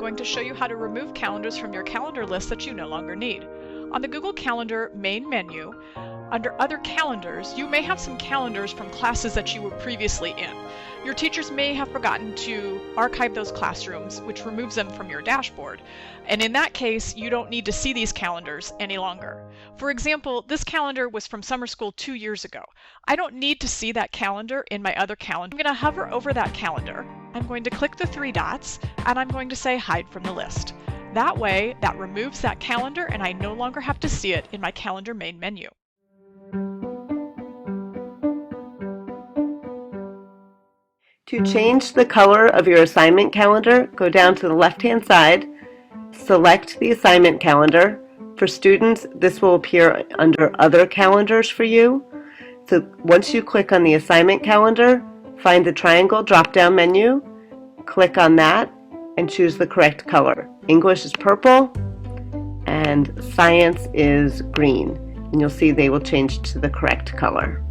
going to show you how to remove calendars from your calendar list that you no longer need. On the Google Calendar main menu, under Other Calendars, you may have some calendars from classes that you were previously in. Your teachers may have forgotten to archive those classrooms, which removes them from your dashboard. And in that case, you don't need to see these calendars any longer. For example, this calendar was from summer school 2 years ago. I don't need to see that calendar in my other calendar. I'm going to hover over that calendar. I'm going to click the 3 dots, and I'm going to say Hide from the List. That way, that removes that calendar, and I no longer have to see it in my calendar main menu. To change the color of your assignment calendar, go down to the left-hand side, select the assignment calendar. For students, this will appear under Other Calendars for you. So once you click on the assignment calendar, find the triangle drop-down menu, click on that, and choose the correct color. English is purple, and science is green. And you'll see they will change to the correct color.